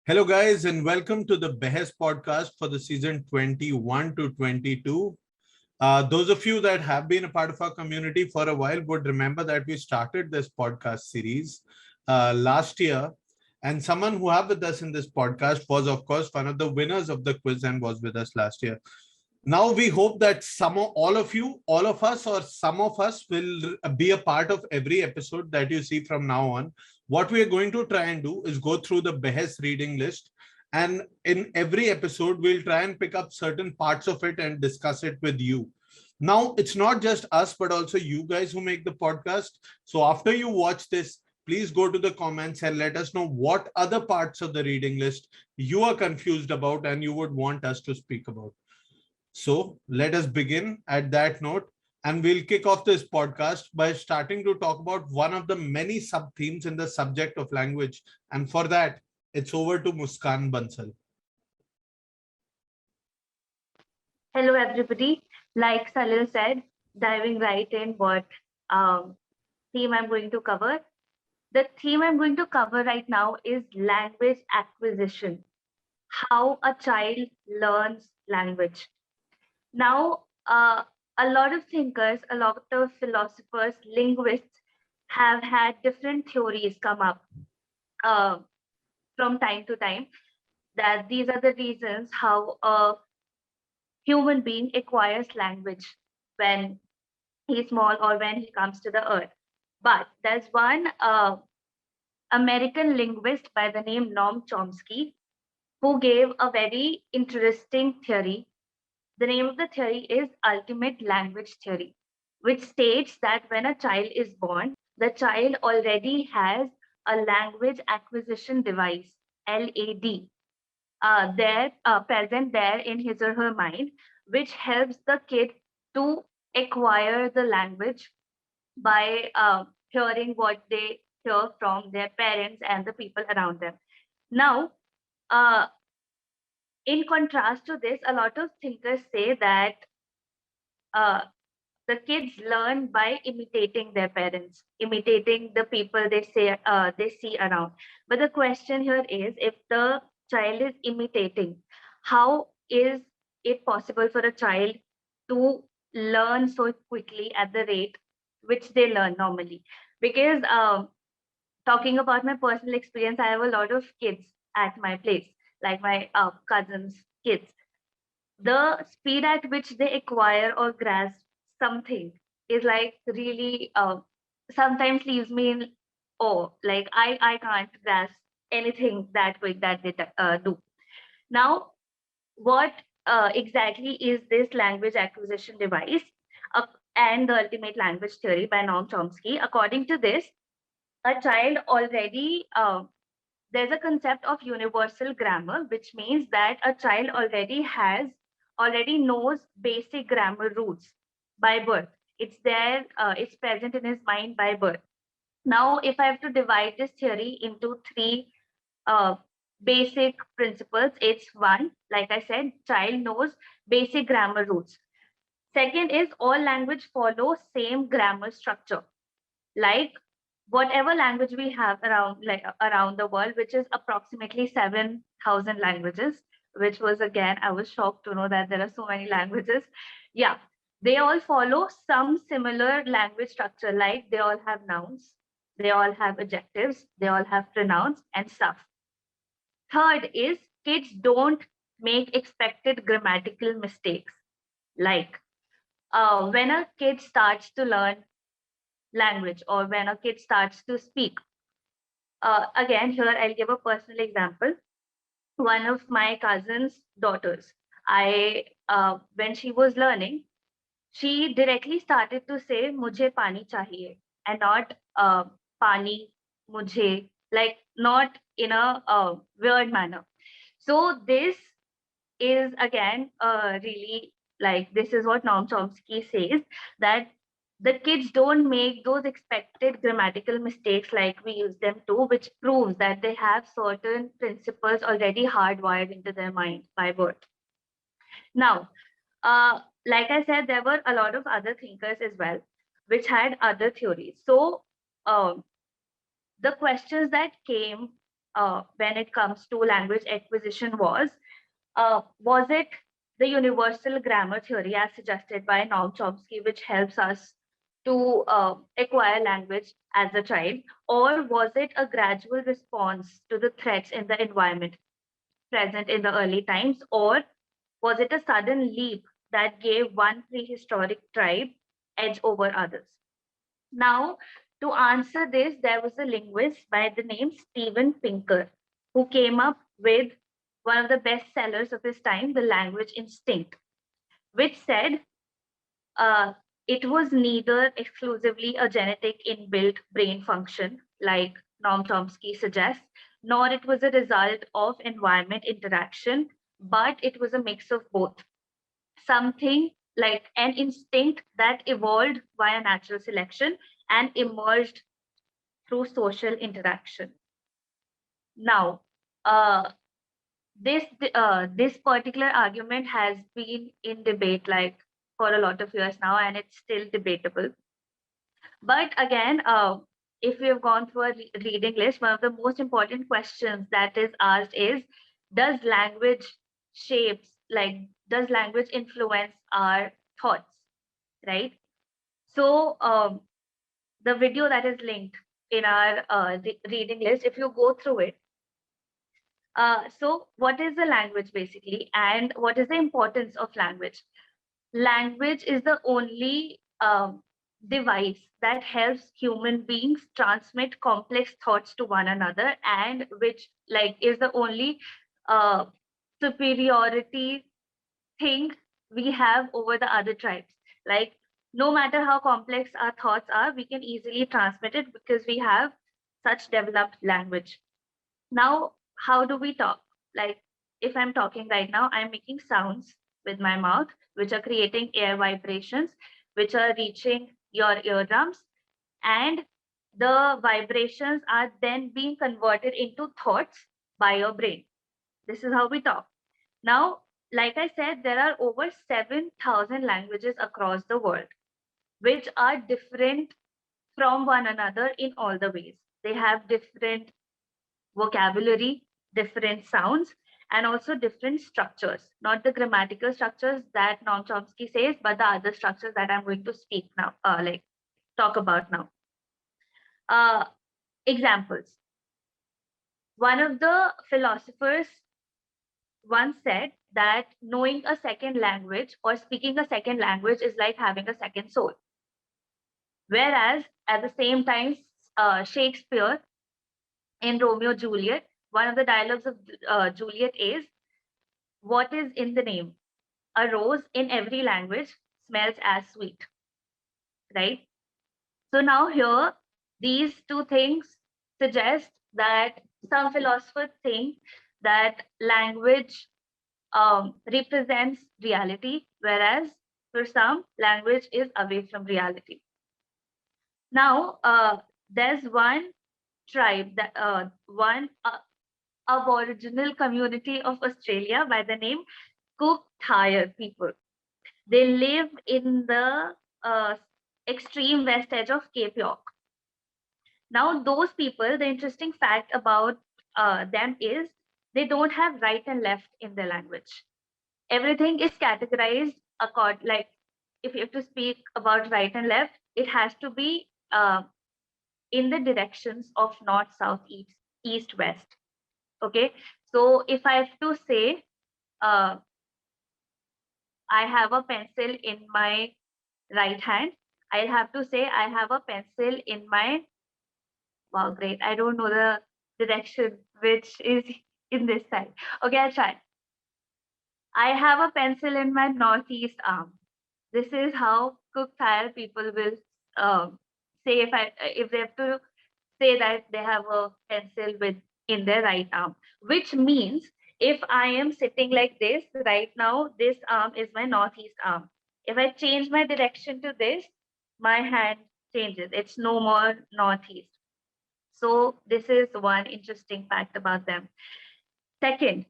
Hello, guys, and welcome to the Behes podcast for the season 21 to 22. Those of you that have been a part of our community for a while would remember that we started this podcast series last year. And someone who have with us in this podcast was, of course, one of the winners of the quiz and was with us last year. Now we hope that all of you, all of us, or some of us will be a part of every episode that you see from now on. What we are going to try and do is go through the Behes reading list, and in every episode we'll try and pick up certain parts of it and discuss it with you. Now it's not just us but also you guys who make the podcast. So after you watch this, please go to the comments and let us know what other parts of the reading list you are confused about and you would want us to speak about. So let us begin at that note, and we'll kick off this podcast by starting to talk about one of the many sub themes in the subject of language. And for that, it's over to Muskan Bansal. Hello, everybody. Like Salil said, diving right in what um, theme I'm going to cover. The theme I'm going to cover right now is language acquisition, how a child learns language. Now, a lot of thinkers, a lot of philosophers, linguists have had different theories come up uh, from time to time that these are the reasons how a human being acquires language when he's small or when he comes to the earth. But there's one American linguist by the name Noam Chomsky who gave a very interesting theory. The name of the theory is Ultimate Language Theory, which states that when a child is born, the child already has a language acquisition device, LAD, present there in his or her mind, which helps the kid to acquire the language by hearing what they hear from their parents and the people around them. Now, uh, in contrast to this, a lot of thinkers say that uh, the kids learn by imitating their parents, imitating the people they see around. But the question here is, if the child is imitating, how is it possible for a child to learn so quickly at the rate which they learn normally? Because talking about my personal experience, I have a lot of kids at my place, like my cousins' kids. The speed at which they acquire or grasp something is like really sometimes leaves me in awe. Like I can't grasp anything that quick that they do. Now, what exactly is this language acquisition device uh, and the ultimate language theory by Noam Chomsky? According to this, a child already there's a concept of universal grammar, which means that a child already knows basic grammar roots by birth. It's there, it's present in his mind by birth. Now, if I have to divide this theory into three uh, basic principles, it's one, like I said, child knows basic grammar roots. Second is all language follow same grammar structure, like whatever language we have around the world, which is approximately 7,000 languages, which was, again, I was shocked to know that there are so many languages. Yeah, they all follow some similar language structure, like they all have nouns, they all have adjectives, they all have pronouns and stuff. Third is kids don't make expected grammatical mistakes, like when a kid starts to learn language or when a kid starts to speak. Again, here I'll give a personal example. One of my cousin's daughters, when she was learning, she directly started to say "mujhe pani chahiye" and not "pani mujhe," like not in a weird manner. So this is again really, like, this is what Noam Chomsky says, that the kids don't make those expected grammatical mistakes like we use them to, which proves that they have certain principles already hardwired into their mind by birth. Now, like I said, there were a lot of other thinkers as well, which had other theories. So, um, the questions that came when it comes to language acquisition was it the universal grammar theory as suggested by Noam Chomsky, which helps us to acquire language as a child, or was it a gradual response to the threats in the environment present in the early times, or was it a sudden leap that gave one prehistoric tribe edge over others? Now, to answer this, there was a linguist by the name Steven Pinker who came up with one of the best sellers of his time, The Language Instinct, which said uh, it was neither exclusively a genetic inbuilt brain function, like Noam Chomsky suggests, nor it was a result of environment interaction, but it was a mix of both. Something like an instinct that evolved via natural selection and emerged through social interaction. Now, uh, this particular argument has been in debate like for a lot of years now, and it's still debatable. But again, if we have gone through a reading list, one of the most important questions that is asked is, does language shapes like does language influence our thoughts, right? So the video that is linked in our reading list, if you go through it, so what is the language basically, and what is the importance of language? Language is the only device that helps human beings transmit complex thoughts to one another, and which like is the only uh, superiority thing we have over the other tribes. Like, no matter how complex our thoughts are, we can easily transmit it because we have such developed language. Now, how do we talk? Like, if I'm talking right now, I'm making sounds with my mouth, which are creating air vibrations, which are reaching your eardrums, and the vibrations are then being converted into thoughts by your brain. This is how we talk. Now, like I said, there are over 7,000 languages across the world, which are different from one another in all the ways. They have different vocabulary, different sounds, and also different structures. Not the grammatical structures that Noam Chomsky says, but the other structures that I'm going to speak now, like talk about now. Uh, Examples. One of the philosophers once said that knowing a second language or speaking a second language is like having a second soul. Whereas at the same time, Shakespeare in Romeo Juliet, one of the dialogues of Juliet is, what is in the name? A rose in every language smells as sweet, right? So now here, these two things suggest that some philosophers think that language represents reality, whereas for some, language is away from reality. Now, there's one tribe, that one Aboriginal community of Australia by the name Cook Thayar people. They live in the extreme west edge of Cape York. Now, those people, the interesting fact about them is they don't have right and left in their language. Everything is categorized according, like if you have to speak about right and left, it has to be in the directions of north, south, east, west. Okay, so if I have to say, uh, I have a pencil in my right hand, I'll have to say I have a pencil in my, wow, great. I don't know the direction which is in this side. Okay, I'll try. I have a pencil in my northeast arm. This is how Cook Thayar people will say if they have to say that they have a pencil with in their right arm, which means if I am sitting like this right now, this arm is my northeast arm. If I change my direction to this, my hand changes. It's no more northeast. So this is one interesting fact about them. Second,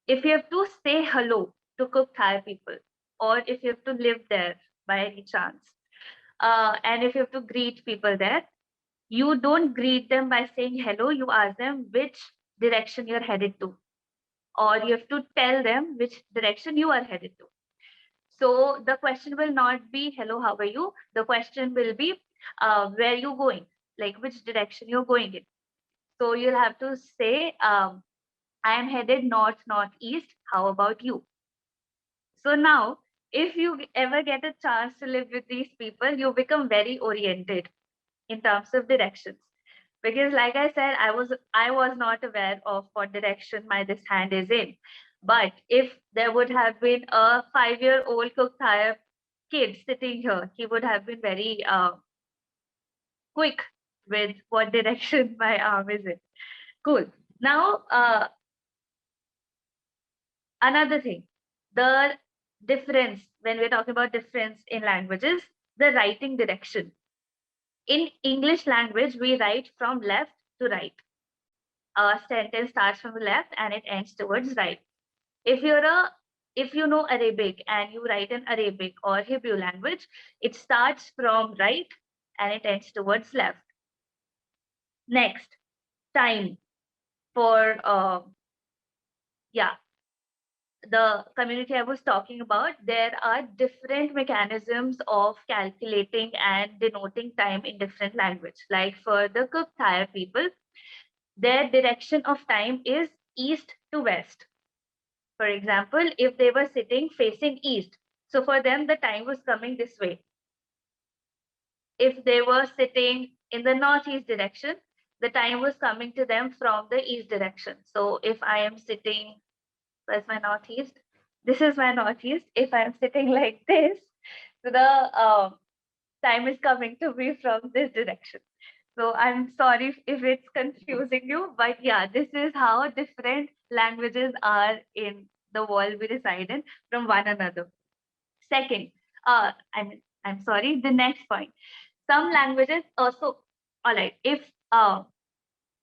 if you have to say hello to Cook Thai people, or if you have to live there by any chance, and if you have to greet people there, you don't greet them by saying hello. You ask them which direction you're headed to, or you have to tell them which direction you are headed to. So the question will not be, hello, how are you? The question will be, where are you going? Like which direction you're going in. So you'll have to say, I am headed north, northeast. How about you? So now, if you ever get a chance to live with these people, you become very oriented in terms of directions. Because like I said, I was not aware of what direction my this hand is in. But if there would have been a 5-year-old cook tire kid sitting here, he would have been very quick with what direction my arm is in. Cool. Now, another thing, the difference when we're talking about difference in languages, the writing direction. In English language, we write from left to right. A sentence starts from the left and it ends towards right. If you're a if you know Arabic and you write in Arabic or Hebrew language, it starts from right and it ends towards left. Next, time for yeah, the community I was talking about, there are different mechanisms of calculating and denoting time in different language. Like for the Cook Thai people, their direction of time is east to west. For example, if they were sitting facing east, so for them the time was coming this way. If they were sitting in the northeast direction, the time was coming to them from the east direction. So if I am sitting, where's my northeast? This is my northeast. If I'm sitting like this, so the time is coming to me from this direction. So I'm sorry if it's confusing you, but yeah, this is how different languages are in the world we reside in from one another. Second, I'm sorry, the next point. Some languages also, all right, if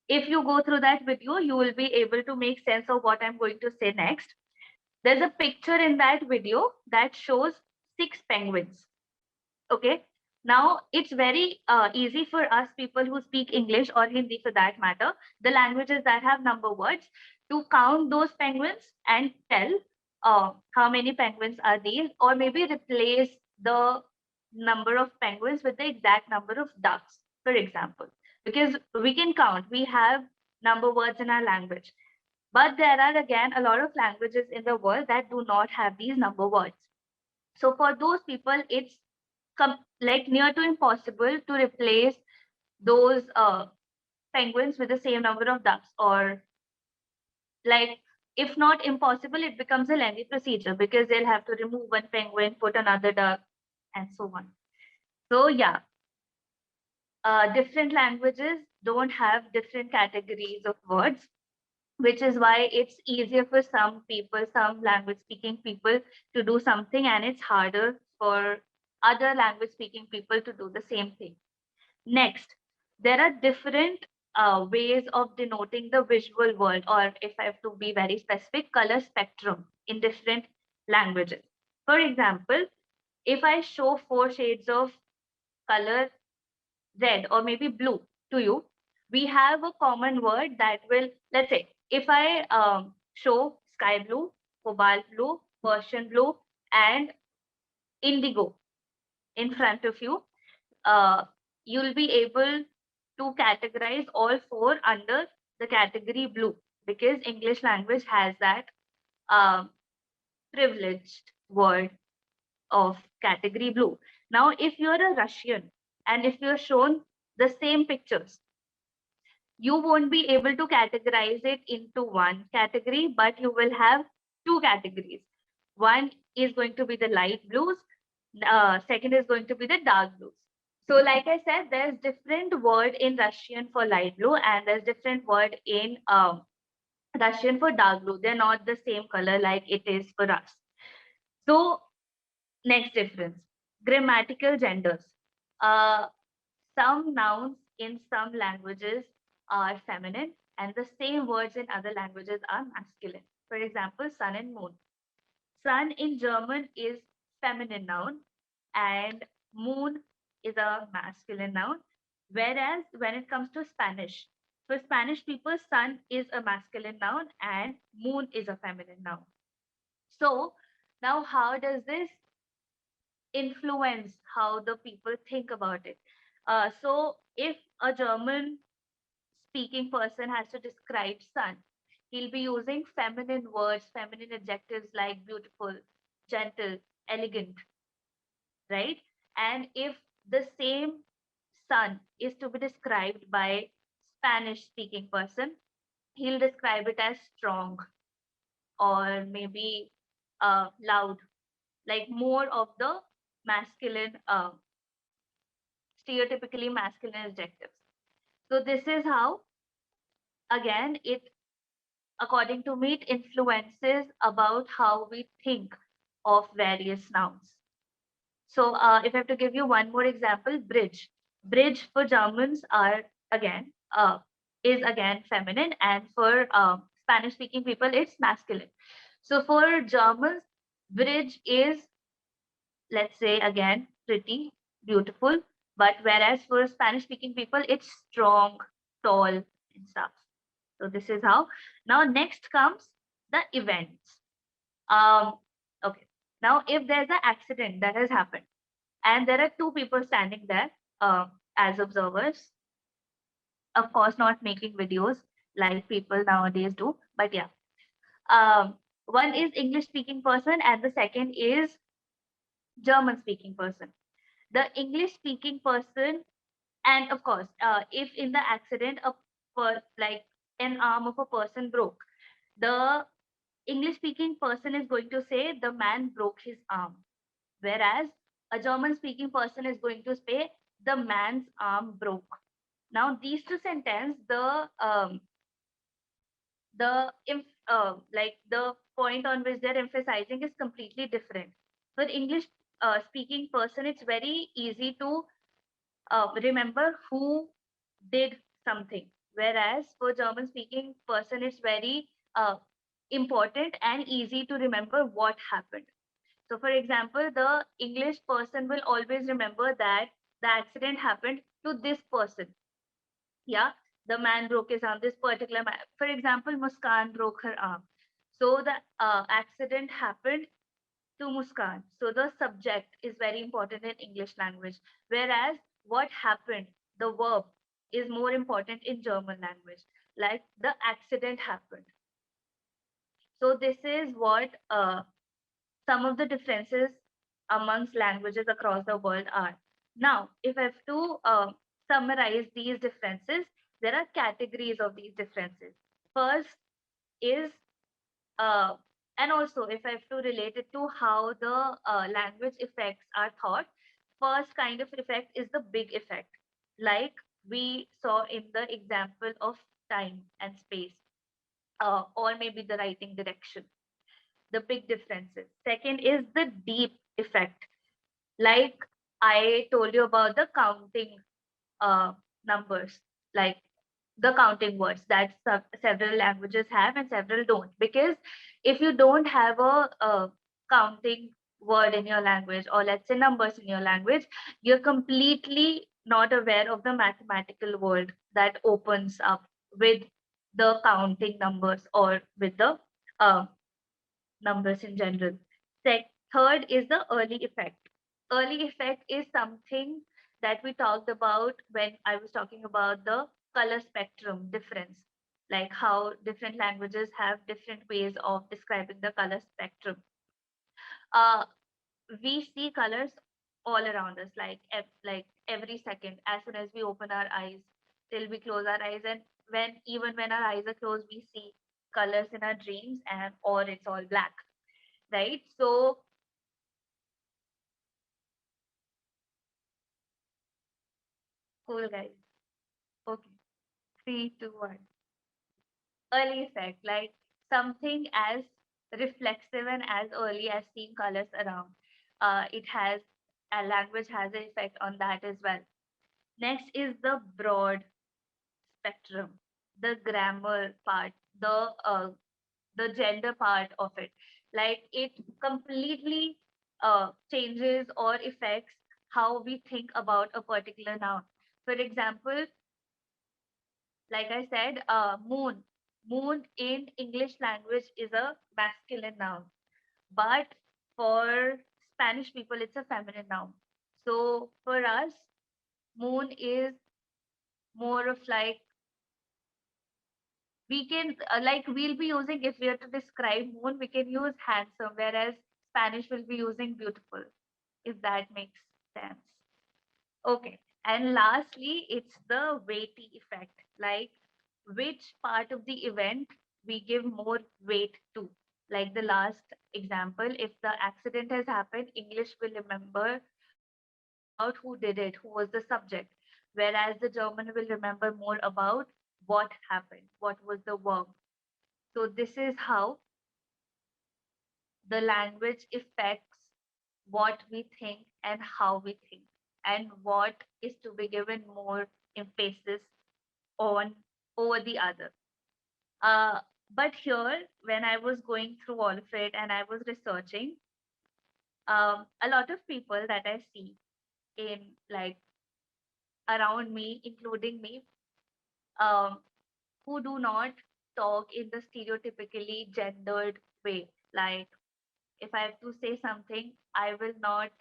you go through that video, you will be able to make sense of what I'm going to say next. There's a picture in that video that shows 6 penguins. Okay. Now it's very easy for us people who speak English or Hindi for that matter, the languages that have number words, to count those penguins and tell how many penguins are these, or maybe replace the number of penguins with the exact number of ducks, for example. Because we can count, we have number words in our language. But there are again a lot of languages in the world that do not have these number words. So for those people, it's like near to impossible to replace those penguins with the same number of ducks, or like if not impossible, it becomes a lengthy procedure because they'll have to remove one penguin, put another duck, and so on. So yeah, different languages don't have different categories of words, which is why it's easier for some people, some language speaking people, to do something, and it's harder for other language speaking people to do the same thing. Next, there are different ways of denoting the visual world, or if I have to be very specific, color spectrum in different languages. For example, if I show 4 shades of color red or maybe blue to you, we have a common word that will, let's say, if I show sky blue, cobalt blue, Persian blue, and indigo in front of you, uh, you'll be able to categorize all 4 under the category blue, because English language has that um, privileged word of category blue. Now, if you're a Russian and if you're shown the same pictures, you won't be able to categorize it into one category, but you will have 2 categories. One is going to be the light blues, second is going to be the dark blues. So, like I said, there's different word in Russian for light blue, and there's different word in Russian for dark blue. They're not the same color like it is for us. So, next difference, grammatical genders. Uh, some nouns in some languages are feminine, and the same words in other languages are masculine. For example, sun and moon. Sun in German is feminine noun, and moon is a masculine noun. Whereas when it comes to Spanish, For Spanish people, sun is a masculine noun and moon is a feminine noun. So now how does this influence how the people think about it? So if a German speaking person has to describe sun, he'll be using feminine words, feminine adjectives like beautiful, gentle, elegant, right? And if the same sun is to be described by Spanish speaking person, he'll describe it as strong or maybe loud, like more of the masculine, stereotypically masculine adjectives. So this is how, again, it, according to me, it influences about how we think of various nouns. So if I have to give you one more example, bridge. Bridge for Germans are again is again feminine, and for Spanish speaking people, it's masculine. So for Germans, bridge is, let's say again, pretty, beautiful, but whereas for Spanish speaking people, it's strong, tall, and stuff. So this is how. Now next comes the events. Um, okay. Now if there's an accident that has happened and there are two people standing there as observers, of course not making videos like people nowadays do, but yeah. One is English speaking person and the second is German speaking person. The English speaking person, and of course, if in the accident like an arm of a person broke, the English speaking person is going to say the man broke his arm, whereas a German speaking person is going to say the man's arm broke. Now these two sentences, like the point on which they're emphasizing is completely different. For English speaking person, it's very easy to remember who did something, whereas for German speaking person, it's very important and easy to remember what happened. So, for example, the English person will always remember that the accident happened to this person. Yeah, the man broke his arm. This particular man, for example, Muskan broke her arm. So the accident happened to Muskan. So the subject is very important in English language, whereas what happened, the verb, is more important in German language. Like the accident happened. So this is what some of the differences amongst languages across the world are. Now, if I have to summarize these differences, there are categories of these differences. First is, uh, and also if I have to relate it to how the language effects are thought, first kind of effect is the big effect, like we saw in the example of time and space, or maybe the writing direction, the big differences. Second is the deep effect, like I told you about the counting numbers, like the counting words that several languages have and several don't. Because if you don't have a counting word in your language, or let's say numbers in your language, you're completely not aware of the mathematical world that opens up with the counting numbers or with the uh, numbers in general. Third is the early effect. Early effect is something that we talked about when I was talking about the color spectrum difference, like how different languages have different ways of describing the color spectrum. Uh, we see colors all around us, like every second, as soon as we open our eyes till we close our eyes, and when even when our eyes are closed, we see colors in our dreams, and or it's all black, right? So, cool, guys. Okay, three, two, one. Early effect, like something as reflexive and as early as seeing colors around. It has a language has an effect on that as well. Next is the broad spectrum, the grammar part, the gender part of it. Like it completely changes or affects how we think about a particular noun. For example, Like I said, moon. Moon in English language is a masculine noun, but for Spanish people, it's a feminine noun. So for us, moon is more of like we can like we'll be using, if we are to describe moon, we can use handsome, whereas Spanish will be using beautiful, if that makes sense. Okay. And lastly, it's the weighty effect, like which part of the event we give more weight to. Like the last example, if the accident has happened, English will remember more about who did it, who was the subject, whereas the German will remember more about what happened, what was the verb. So this is how the language affects what we think and how we think, and what is to be given more emphasis on over the other. Uh, but here, when I was going through all of it and I was researching, a lot of people that I see in like around me, including me, um, who do not talk in the stereotypically gendered way. Like if I have to say something, I will not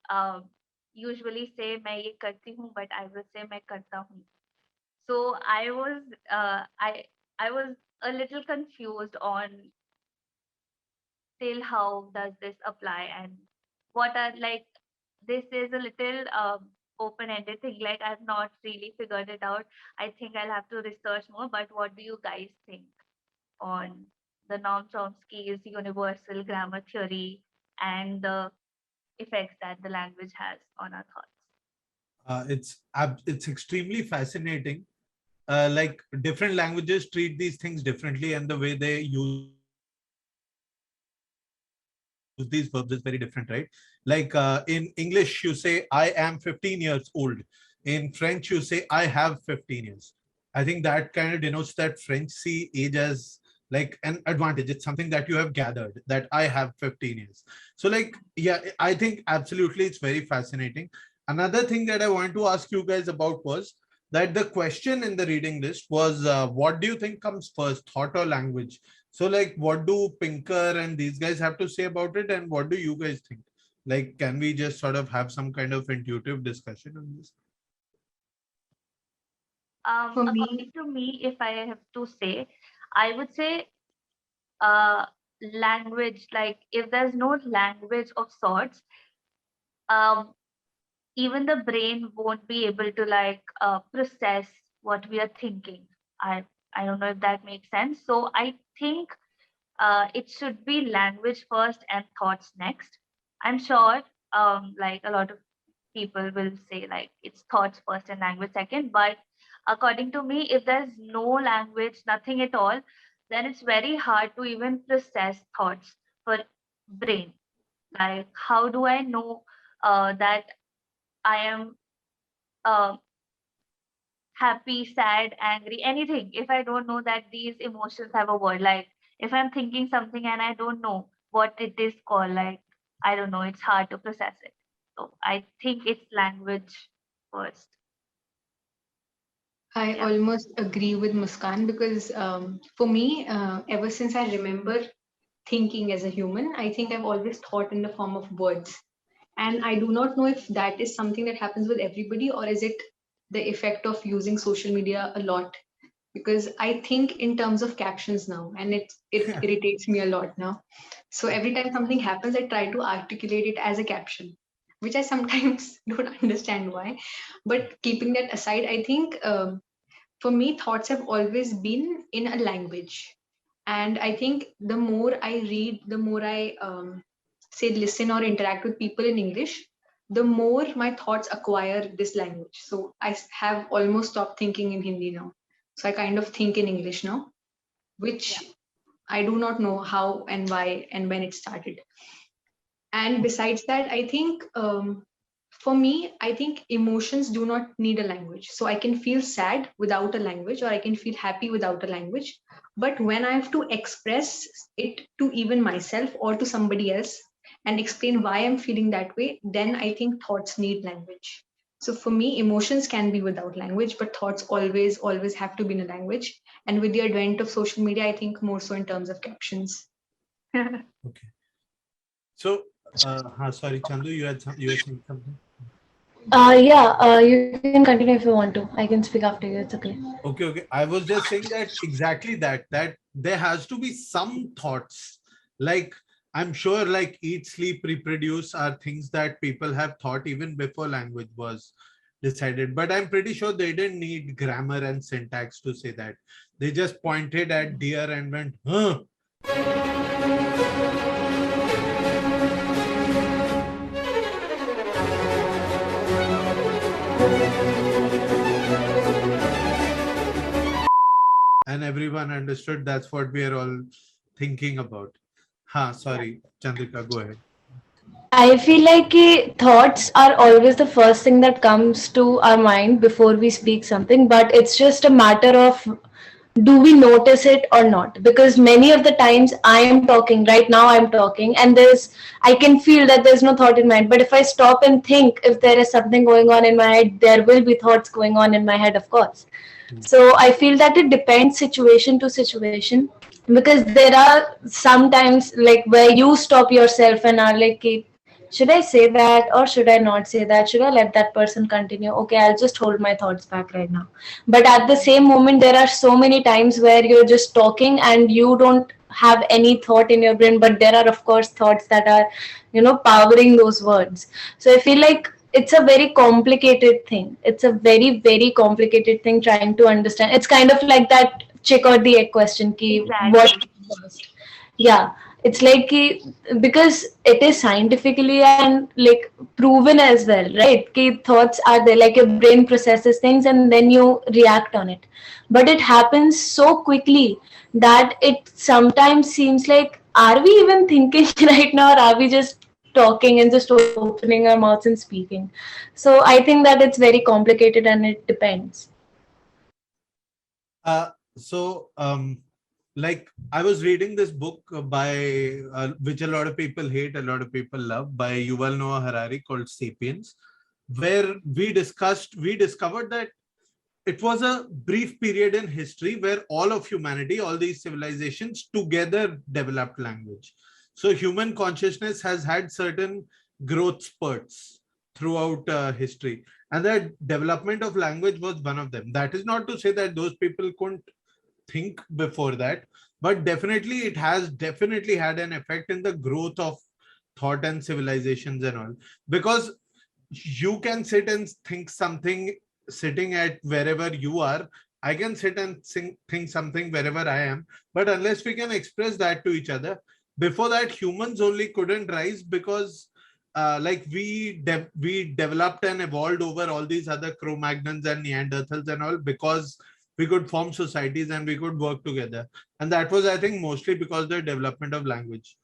um, usually say मैं ये करती हूँ, but I will say मैं करता हूँ. So I was a little confused on till how does this apply, and what are like this is a little open-ended thing. Like I've not really figured it out. I think I'll have to research more. But what do you guys think on the Noam Chomsky's universal grammar theory and the effects that the language has on our thoughts? It's extremely fascinating. Like different languages treat these things differently, and the way they use these verbs is very different, right? Like in English, you say I am 15 years old. In French, you say I have 15 years. I think that kind of denotes that French see age as like an advantage. It's something that you have gathered, that I have 15 years. So like, yeah, I think absolutely it's very fascinating. Another thing that I wanted to ask you guys about was that the question in the reading list was what do you think comes first, thought or language? So like, what do Pinker and these guys have to say about it, and what do you guys think? Like, can we just sort of have some kind of intuitive discussion on this? For According me, to me, if I have to say, I would say uh, language. Like if there's no language of sorts, um, even the brain won't be able to like process what we are thinking. I don't know if that makes sense. So I think it should be language first and thoughts next. I'm sure like a lot of people will say like it's thoughts first and language second, but according to me, if there's no language, nothing at all, then it's very hard to even process thoughts for brain. Like how do I know that I am uh, happy, sad, angry, anything, if I don't know that these emotions have a word? Like if I'm thinking something and I don't know what it is called, like I don't know, it's hard to process it. So I think it's language first. I Yeah. almost agree with Muskan because for me, ever since I remember thinking as a human, I think I've always thought in the form of words. And I do not know if that is something that happens with everybody or is it the effect of using social media a lot. Because I think in terms of captions now, and it irritates me a lot now. So every time something happens, I try to articulate it as a caption, which I sometimes don't understand why. But keeping that aside, I think for me, thoughts have always been in a language. And I think the more I read, the more I say listen or interact with people in English, the more my thoughts acquire this language. So have almost stopped thinking in Hindi now. So I kind of think in English now, Yeah. which I do not know how and why and when it started. And besides that, I think for me, I think emotions do not need a language. So I can feel sad without a language, or I can feel happy without a language. But when I have to express it to even myself or to somebody else and explain why I'm feeling that way, then I think thoughts need language. So for me, emotions can be without language, but thoughts always have to be in a language. And with the advent of social media, I think more so in terms of captions. Okay. So, sorry, Chandu, you had saying something. You can continue if you want to. I can speak after you. It's okay. Okay. I was just saying that exactly that there has to be some thoughts. Like, I'm sure like eat, sleep, reproduce are things that people have thought even before language was decided. But I'm pretty sure they didn't need grammar and syntax to say that. They just pointed at deer and went, huh? And everyone understood that's what we are all thinking about. Sorry, Chandrika, go ahead. I feel like thoughts are always the first thing that comes to our mind before we speak something, but it's just a matter of do we notice it or not? Because many of the times I am talking, right now I'm talking, and I can feel that there's no thought in my head. But if I stop and think, if there is something going on in my head, there will be thoughts going on in my head, of course. So I feel that it depends situation to situation, because there are sometimes like where you stop yourself and are like, should I say that or should I not say that? Should I let that person continue? Okay, I'll just hold my thoughts back right now. But at the same moment, there are so many times where you're just talking and you don't have any thought in your brain, but there are, of course, thoughts that are, powering those words. So I feel like it's a very complicated thing. It's a very, very complicated thing trying to understand. It's kind of like that chick or the egg question. Ki, what Exactly. came first? Yeah, it's like because it is scientifically and like proven as well, right? Ki thoughts are there, like your brain processes things and then you react on it. But it happens so quickly that it sometimes seems like, are we even thinking right now, or are we just talking and just opening our mouths and speaking? So I think that it's very complicated and it depends. Like I was reading this book by which a lot of people hate, a lot of people love, by Yuval Noah Harari, called Sapiens, where we discovered that it was a brief period in history where all of humanity, all these civilizations together developed language. So human consciousness has had certain growth spurts throughout history, and the development of language was one of them. That is not to say that those people couldn't think before that, but definitely it has definitely had an effect in the growth of thought and civilizations and all. Because you can sit and think something sitting at wherever you are, I can sit and think something wherever I am, but unless we can express that to each other, before that humans only couldn't rise, because like we developed and evolved over all these other Cro-Magnons and Neanderthals and all, because we could form societies and we could work together. And that was, I think, mostly because of the development of language.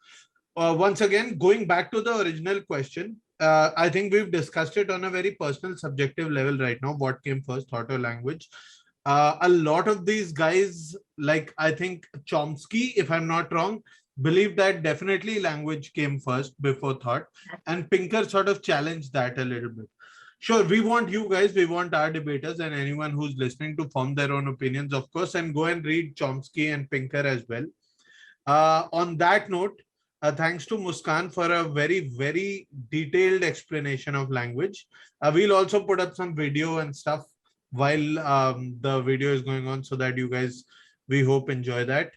Once again, going back to the original question, I think we've discussed it on a very personal, subjective level right now. What came first, thought or language? A lot of these guys, like I think Chomsky, if I'm not wrong, believe that definitely language came first before thought, and Pinker sort of challenged that a little bit. Sure, we want you guys, we want our debaters and anyone who's listening to form their own opinions, of course, and go and read Chomsky and Pinker as well. On that note, thanks to Muskan for a very, very detailed explanation of language. We'll also put up some video and stuff while the video is going on, so that you guys, we hope, enjoy that.